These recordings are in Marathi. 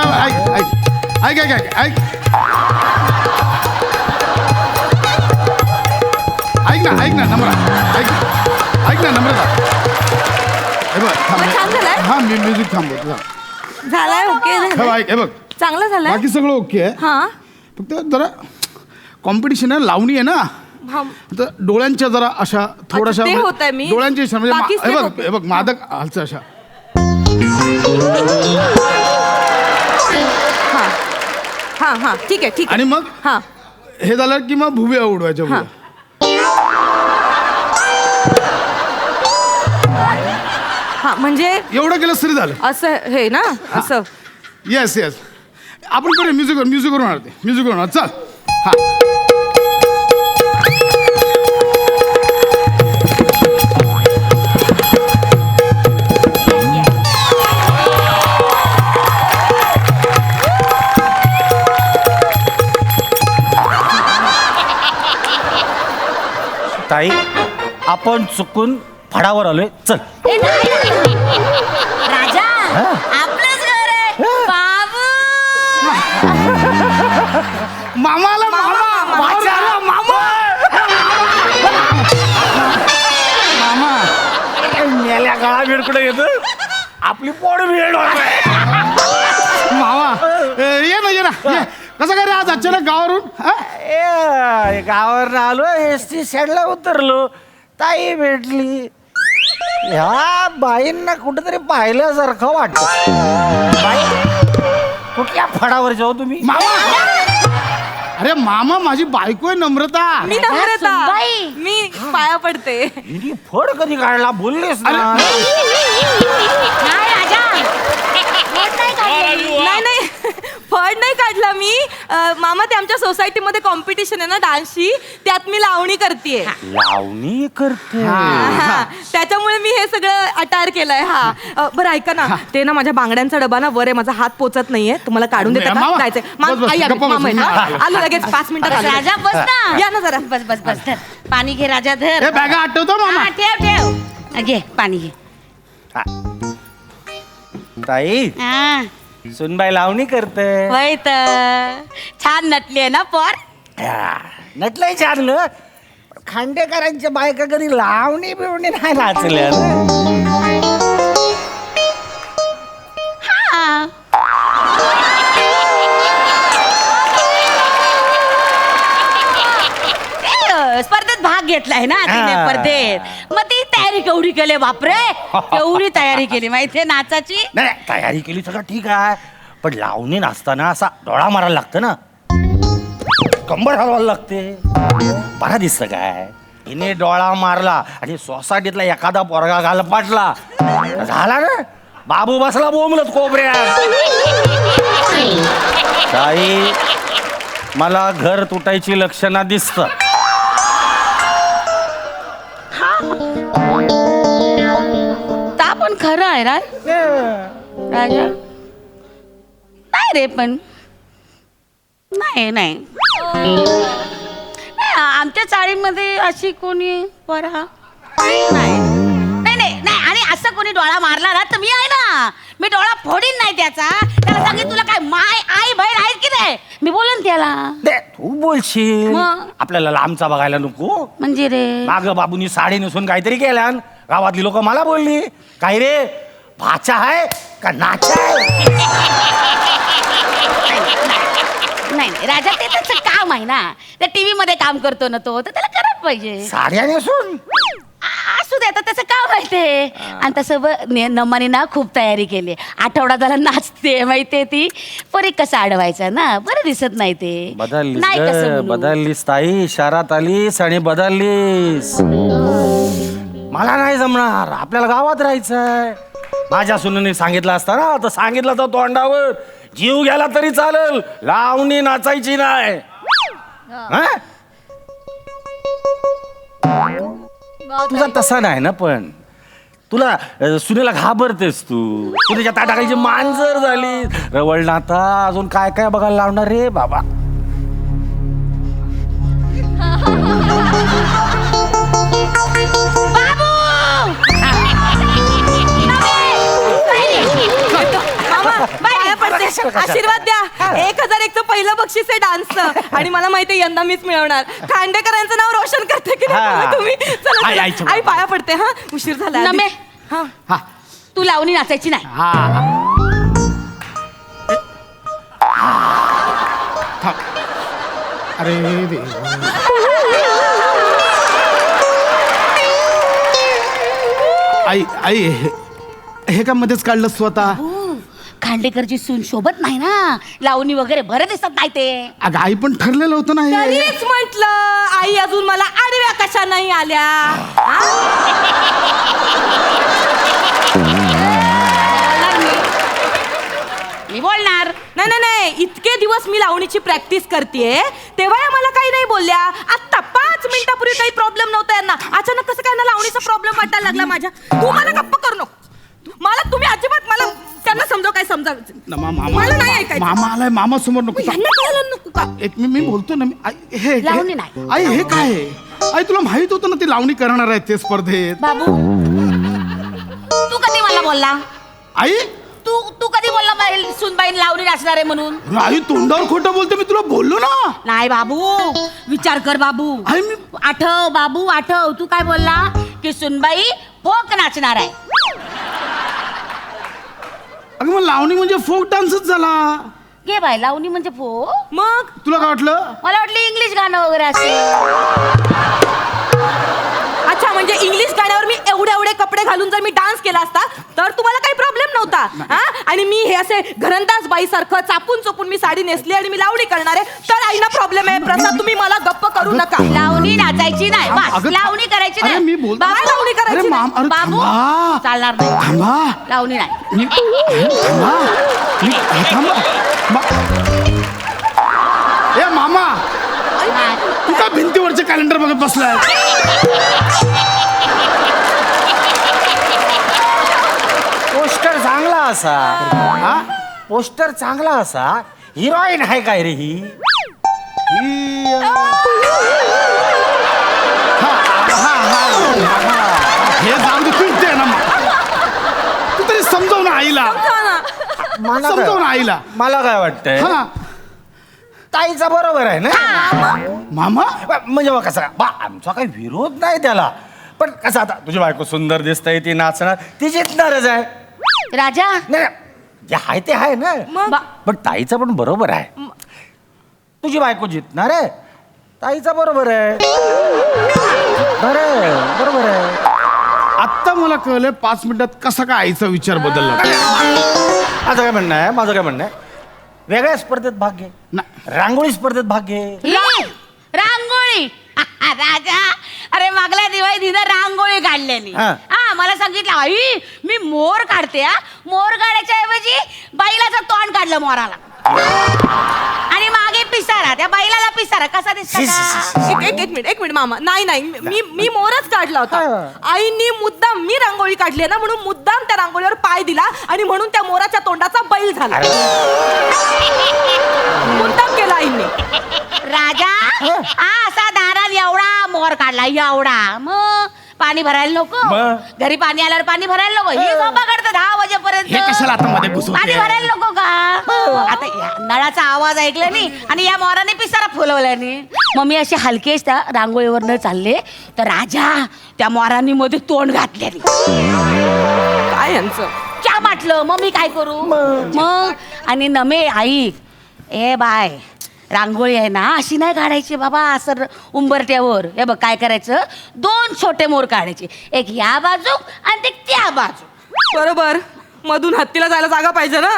ऐक ऐक ऐक ऐक ऐक ना नम्र ऐक ना नम्रता हे बघ हा मी म्युझिक थांबवतो झालाय ओके हे बघ चांगलं झालंय बाकी सगळं ओके आहे हा फक्त जरा कॉम्पिटिशन आहे लावणी आहे ना तर डोळ्यांच्या जरा अशा थोड्याशा ते होतंय मी. डोळ्यांच्या इच्छा म्हणजे बाकी हे बघ step हे बघ मादक हालचं अशा हा हा ठीक आहे आणि मग हा हे झालं की मग भुव्या उडवायच्या भुव्या हा म्हणजे एवढं केलं तरी झालं असं हे ना असं येस येस आपण करूया म्युझिक करून आणते म्युझिक करून चल हा ताई आपण चुकून फडावर आलोय चल राजा आपलंच घर आहे बाबू मामाला मामा मेल्या गाळा बिडकुडे येत आपली पोड भेड मामा ये ना ये कसं काय रे आज अचानक गावावरून गावावर आलो एस टी स्टँडला उतरलो ताई भेटली ह्या बाईंना कुठेतरी पाहिल्यासारखं वाटतं बाई कुठल्या फडावर जाऊ तुम्ही मामा अरे मामा माझी बायको आहे नम्रता मी नम्रता सुनबाई. मी पाया पडते हिने फड कधी काढला बोललेस ना नाही राजा होत नाही काढलेली. नाही नाही फळ नाही काढला मी मामा ते आमच्या सोसायटीमध्ये कॉम्पिटिशन आहे ना डान्सची त्यात मी लावणी करतेय लावणी करते त्याच्यामुळे मी हे सगळं अटायर केलंय हा बरं ऐका ना ते ना माझ्या बांगड्यांचा डबा ना वर आहे माझा हात पोचत नाहीये तुम्हाला काढून देता का मामा, जायचंय बस, बस, आई आली, गप्पा बस, मामा आहे, मी हा? आलो. आलो लगेच 5 मिनिटात आलो. राजा बस ना या ना जरा बस बस बस धर पाणी घे राजा धर हे बॅगा आठवतो मामा हा, ठेव ठेव घे पाणी घे ताई हा सुनबाई लावणी करते होय तर छान नटली आहे ना पोर नटलंय चांगलं खांडेकरांच्या बायका कधी लावणी बिवणी नाही नाचल्या हा स्पर्धेत भाग घेतलाय ना तिने हा. स्पर्धेत मग ती तयारी केवढी केली बापरे केवढी तयारी केली माहितीये नाचाची नाही नाही, तयारी केली सगळं ठीक आहे पण लावणी नाचताना असा डोळा मारायला लागतं ना कंबर हलवायला लागते बरा दिसतं काय हिने डोळा मारला आणि सोसायटीतला एखादा पोरगा घाल पाटला झाला ना बाबू बसला बोंबलत कोपऱ्या ताई मला घर तुटायची लक्षणं दिसतं ता पण खरं आहे राजा नाही रे पण नाही नाही नाही, आमच्या चाळीमध्ये अशी कोणी परा नाही नाही नाही नाही आणि असं कोणी डोळा मारला ना तर मी आहे ना मी डोळा फोडीन नाही त्याचा त्याला सांगेन तुला काय माय आई बहीण आहेत की नाही मी बोलेन त्याला दे, तू बोलशील मग? आपल्याला लांबचा बघायला नको म्हणजे रे माग बाबूनी साडी नेसून काहीतरी केल्यान गावातली लोक मला बोलली काय रे भाचा आहे का नाचा आहे नाही नाही, राजा ते त्याचं काम आहे ना त्या टीव्ही मध्ये काम करतो ना तो तर त्याला करायला पाहिजे साड्या नेसून असू दे आता त्याचं काम आहे ते आणि तसं नमाने ना खूप तयारी केली आठवडा झाला नाचते माहितीये ती परी कसा अडवायचा ना बरं दिसत नाही ते नाही कसं म्हणू. बदललीस ताई शहरात आलीस आणि बदललीस मला नाही जमणार आपल्याला गावात राहायचंय माझ्या सुनेने सांगितलं असतं ना तर सांगितलं तर तोंडावर जीव गेला तरी चालेल लावणी नाचायची नाही हा? तुझा तसा नाही ना पण तुला सुनेला घाबरतेस तू सुनेच्या ताटाखालीची मांजर झाली रवळ नाता अजून काय काय बघायला लावणार रे बाबा मामा, पाया करते. आशीर्वाद द्या. 1001 चं पहिलं बक्षीस आहे डान्सचं आणि मला माहिती यंदा मीच मिळवणार. खांडेकरांचं नाव रोशन करते की नाही बघा तुम्ही. चला, आई, चला. आईच्या आई पाया पडते हा, उशीर झाला. नमे. हा हा तू लावणी नाचायची नाही. हा थांब. अरे देवा. आई आई हे का मध्येच काढलं स्वतः? खांडेकरची सून शोभत नाही ना, लावणी वगैरे बरं दिसत नाही ते. अगं आई पण ठरलेलं होतं ना हे. तरीच म्हंटल आई अजून मला आडव्या कशा नाही आल्या. हा? मी बोलणार. नाही नाही नाही, इतके दिवस मी लावणीची प्रॅक्टिस करतेय तेव्हा या मला काही नाही बोलल्या. आता 5 मिनिटापूर्वी काही प्रॉब्लेम नव्हता यांना, अचानक कसं काय ना लावणीचा प्रॉब्लेम वाटायला लागला माझ्या. तू मला गप्प करू नको. मला तुम्ही अजिबात मला त्यांना समजाव काय समजावं. मला नाही ऐकायचं. मामा आलाय, मामा समोर नको. यांना कळलं नको का? एक मी बोलतो ना. मी आई हे लावणी नाही. आई हे काय आहे? आई तुला माहित होतं ना ती लावणी करणार आहे ते स्पर्धेत. बाबू तू कधी मला बोलला? आई तू तू कधी बोलला सुनबाई लावणी नाचणार आहे म्हणून? आई तोंडावर खोटं बोलते, मी तुला बोललो ना. नाही बाबू, विचार कर बाबू. आई मी आठव बाबू आठव, तू काय बोलला की सुनबाई फोक नाचणार आहे. अगं मग लावणी म्हणजे फोक डान्सच झाला. घे बाय, लावणी म्हणजे फोक. मग तुला काय वाटलं? मला वाटलं इंग्लिश गाणं वगैरे असेल. अच्छा, म्हणजे इंग्लिश गाण्यावर मी एवढे कपडे घालून जर मी डान्स केला असता तर तुम्हाला काही प्रॉब्लेम नव्हता. हा, आणि मी हे असे घरंदाज बाई सारखं चापून चोपून मी साडी नेसली आणि मी लावणी करणार आहे तर आईना प्रॉब्लेम आहे. प्रसाद, तुम्ही मला गप्प करू नका. लावणी नाचायची नाही, बस. अगं, लावणी करायची अरे नाही. मी बोलतो. बाबा, लावणी करायची अरे नाही. अरे बाबू थांबा. चालणार नाही, थांबा. लावणी नाही. थांबा. थांबा. ए मामा, तू काय भिंतीवरचे कॅलेंडर बघत बसलाय? पोस्टर चांगला असा. हा? पोस्टर चांगला असा. हिरोईन आहे काय रे ही? हे जाऊ दे, तूच दे ना मग. तू तरी समजव ना आईला. मला समजव ना काय- आईला. मला काय वाटतंय, हा ताईचा बरोबर आहे ना. मामा म्हणजे बघ कसं बा, आमचा काही विरोध नाही त्याला, पण कसं आता तुझी बायको सुंदर दिसतंय, ती नाचणार, ती जितणारच आहे. राजा नाही जे आहे ते आहे ना. मग पण ताईचं पण बरोबर आहे. तुझी बायको जितणार आहे, ताईचा बरोबर आहे. बरोबर आहे. आत्ता मला कळलं 5 मिनिटात कसा काय आईचा विचार बदलला. माझं काय म्हणणं आहे, वेगळ्या स्पर्धेत भाग घे. रांगोळी स्पर्धेत भाग घे. रांगोळी. राजा, अरे मागल्या दिवाळी तिथं रांगोळी काढलेली. हा. हा, मला सांगितलं आई मी मोर काढते. हा, मोर काढायच्या ऐवजी बैलाचं तोंड काढलं मोराला आणि मागे पिसारा. त्या बैलाला पिसारा कसा दिसता? एक मिनिट मामा. नाही मी मोरच काढला होता. आईनी मुद्दाम, मी रांगोळी काढली ना म्हणून मुद्दाम त्या रांगोळीवर पाय दिला आणि म्हणून त्या मोराच्या तोंडाचा बैल झाला. मुद्दाम केला आईने. राजा हा असा दारात एवढा मोर काढला, एवढा. मग पाणी भरायला नको, मग? घरी पाणी आल्यावर पाणी भरायला नको. हे झोपा काढतं 10 वाजेपर्यंत. हे कशाला आता मध्ये घुसवते? पाणी भरायला नको का? आता या नळाचा आवाज ऐकला नाही आणि या मोराने पिसारा फुलवला नाही. मग मी अशी हलकेच त्या रांगोळीवर न चालले तर राजा त्या मोरांनी मध्ये तोंड घातलेली. काय यांचं? चहा बाटलं. मग मी काय करू? मग आणि नमे ऐक, ए बाय, रांगोळी आहे ना अशी नाही काढायची बाबा, असं उंबरट्यावर. हे बघ काय करायचं, 2 छोटे मोर काढायचे, एक या बाजू आणि एक त्या बाजू. बरोबर, मधून हत्तीला जायला जागा पाहिजे ना.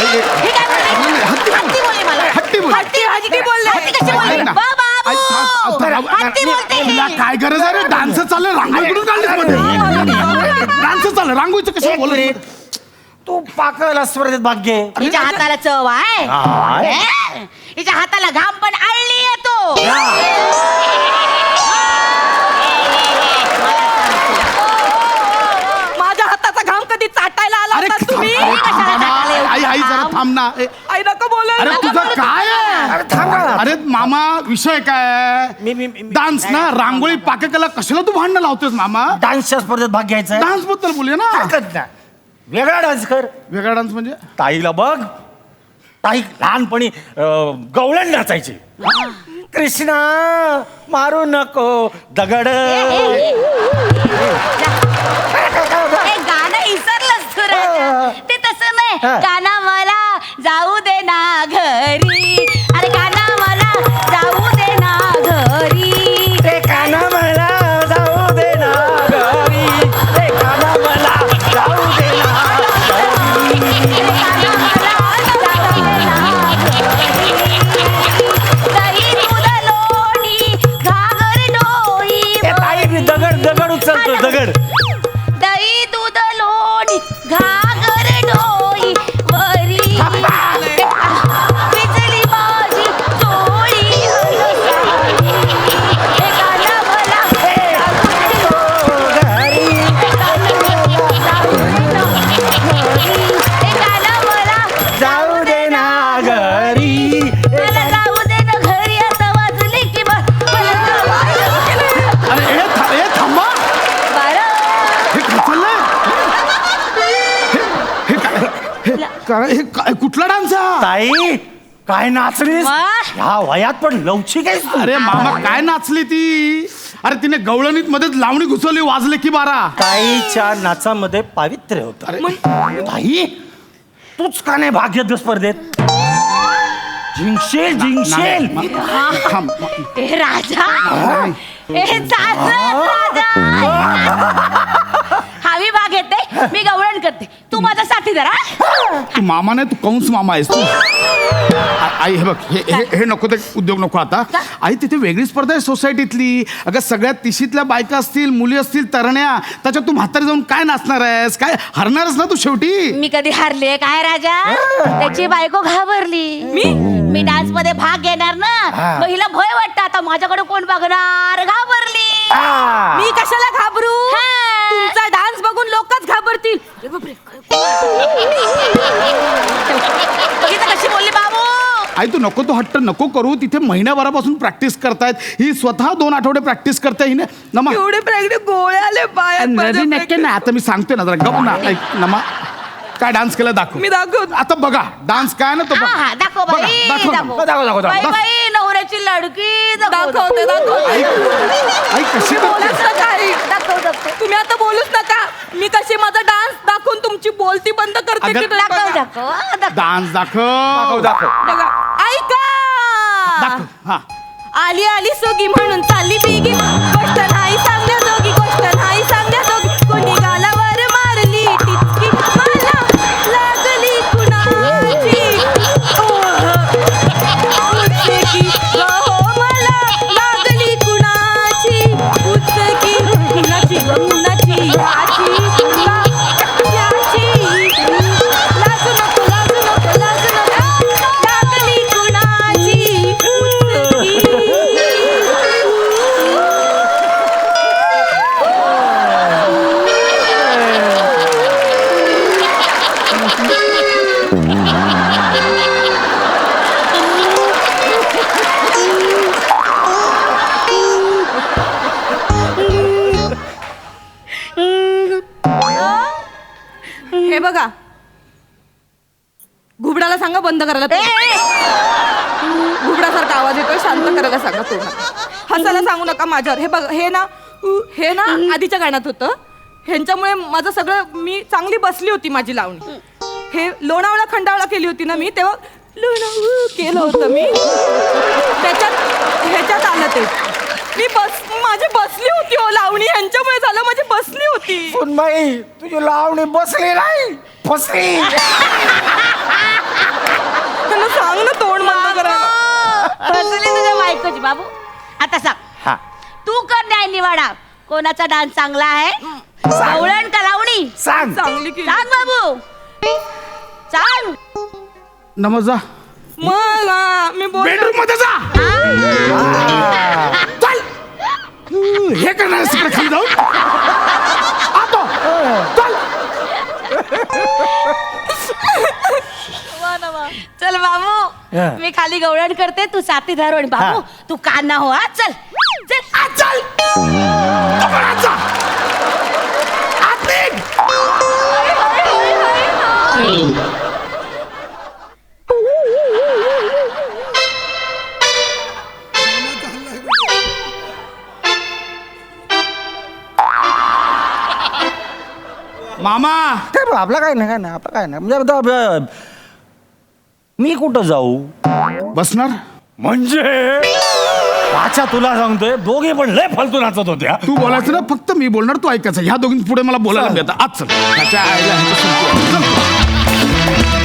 हे काय बोलले? हत्ती बोलले मला. हट्टी बोल. हत्ती बोलले. हत्ती कशी बोलली? ऐक ना. बाबू, हत्ती बोलते. तुला काय गरज आहे रे? डान्स चाललं, रांगोळी कुठून काढलीस मध्ये? डान्स चाललं, रांगोळीचं कसं एक बोलत? मिनिट. तू पाकळला स्पर्धेत भाग घे. हिच्या हाताला चव आहे. हा. हे? हिच्या हाताला घाम पण आळली येतो. माझ्या हाताचा घाम कधी चाटायला आला अरे होता तुम्ही? अरे, कशाला थांबा, टाकायला एवढं आई जरा काम? थांब ना. आई नका बोला. अरे तुझं काय आहे? अरे थांब ना. अरे मामा, विषय काय? मी- डान्स ना, रांगोळी पाककला कशाला तू भांडणं लावतोस मामा? डान्सच्या स्पर्धेत भाग घ्यायचा आहे. डान्स बद्दल बोलूया ना. हरकत नाही. वेगळा डान्स कर. वेगळा डान्स म्हणजे ताईला बघ, ताई लहानपणी गवळण नाचायची. कृष्णा मारू नको दगड. हे गाणं विसरलंस तू राजा. ते तसं नाही. गाणं मला जाऊ दे ना घरी. अरे गाणं मला जाऊ दे ना घरी. ते काना मला जाऊ दे ना घरी. ते काना मला जाऊ दे ना घरी. गाणं मला जाऊ दे ना घरी. दही दूध लोणी घागर डोळी. ए, ताई दगड दगड उचलतो दगड. दही दूध लोणी घागर डोळी वरी. बिजली माझी चोळी हलसाली. हे गाणं मला हे गाणं मला जाऊ दे ना घरी. मला जाऊ दे ना घरी. आता वाजले की मला अरे हे थांबा. बारा. हे काय चाललंय? हे काय कुठला डान्स आहे? ताई काय नाचलीस? वा. ह्या वयात पण लवचिक आहेस तू. अरे मामा काय नाचली ती? अरे तिने गवळणीत मध्येच लावणी घुसवली, वाजले की बारा. ताईच्या नाचामध्ये पावित्र्य होत. ताई तूच का नाही भाग घेत स्पर्धेत? जिंकशील जिंकशील. थांब. हे राजा हे चाललं राजा. हवी भाग येते, मी गवळण करते, तू माझा साथीदार. हा? तू मामा नाही, तू कंस मामा आहेस तू. आई हे बघ, हे नको, ते उद्योग नको आता. आई तिथे वेगळी स्पर्धा आहे सोसायटीतली. अगं सगळ्यात तिशीतल्या बायका असतील, मुली असतील, तरण्या. त्याच्यात तू म्हातारी जाऊन काय नाचणार आहेस? काय हरणारच ना तू शेवटी. मी कधी हारले काय राजा? त्याची बायको घाबरली. मी डान्स मध्ये भाग घेणार ना, मग हिला भय वाटतं. आता माझ्याकडे कोण बघणार? घाबरली. मी कशाला घाबरू? हा. तुमचा डान्स बघून लोकच घाबरतील. अरे बापरे. बघितलं कशी बोलली बाबू? आई तू नको, तो हट्ट नको करू. तिथे महिन्याभरापासून प्रॅक्टिस करतायत. ही स्वतः 2 आठवडे प्रॅक्टिस करते हिने. नमा एवढे प्रॅक्टिस गोळे आले पायात माझ्या नवीन ऍक्टर नाही. आता मी सांगते ना, जरा गप ना. ऐक नमा, काय डान्स केला दाखव. मी दाखवतो. आता बघा डान्स काय ना तो हा बघा. हा दाखव बघा, बाई. दाखव ना. दाखव. बाई बाई नवऱ्याची लडकी दाखवते. आई कशी बोलूच करते? नका आई. दाखव. तुम्ही आता बोलूच नका. मी कशी माझा डान्स दाखवून तुमची बोलती बंद करते अगं, की नाही बघा. दाखव. डान्स दाखव. बघा. ऐका. दाखव. हा आली आली सोगी म्हणून चालली बिगी. गोष्ट नाही सांगण्या जोगी, गोष्ट नाही सांगण्या जोगी. कोणी गालावर मारली टिचकी, मला लागली कुणाची उचकी. हो मला लागली कुणाची उचकी. कुणाची ग कुणाची? याची का याची? लाजू नको लाजू नको लाजू नको. लागली कुणाची उचकी. हे बघा, घुबडाला सांगा बंद करायला. घुबडासारखा आवाज येतोय, शांत करायला सांगा तो. हसायला सांगू नका माझ्यावर. हे बघा, हे ना आधीच्या गाण्यात होतं. ह्यांच्यामुळे माझं सगळं, मी चांगली बसली होती माझी लावणी. हे लोणावळा खंडावळा केली होती ना मी, तेव्हा केलं होतं मी. ह्याच्यात आलं ते. माझी बसली होती हो लावणी. ह्यांच्यामुळे झालं, माझी बसली होती. सुनबाई तुझी लावणी बसली नाही, फसली. त्यांना सांग ना तोंड बंद करायला. फसली तुझ्या बायकोची बाबू. आता सांग, हा तू कर न्याय निवाडा. कोणाचा डान्स चांगला आहे? गवळण का लावणी? सांग. चांगली केली. सांग बाबू, सांग. नमजा मला मी बोल. बेडरूम मध्ये जा. चल. हे करणार तिकडे खाली जाऊन. आता चल. चल बाबू, मी खाली गवळण करते, तू साथीदार आणि बाबू तू काना हो. हा चल चल चल. आत निघ. मामा काय आपला काय नाही आपलं काय नाही म्हणजे आता मी कुठं जाऊ बसणार म्हणजे अच्छा तुला सांगतोय दोघे पण लय फालतू नाचत होत्या तू बोलायचं ना फक्त मी बोलणार तू ऐकायचं ह्या दोघींपुढे मला बोलायला मिळतं आज चल त्याच्या आईला ह्याचं संपलं. चल.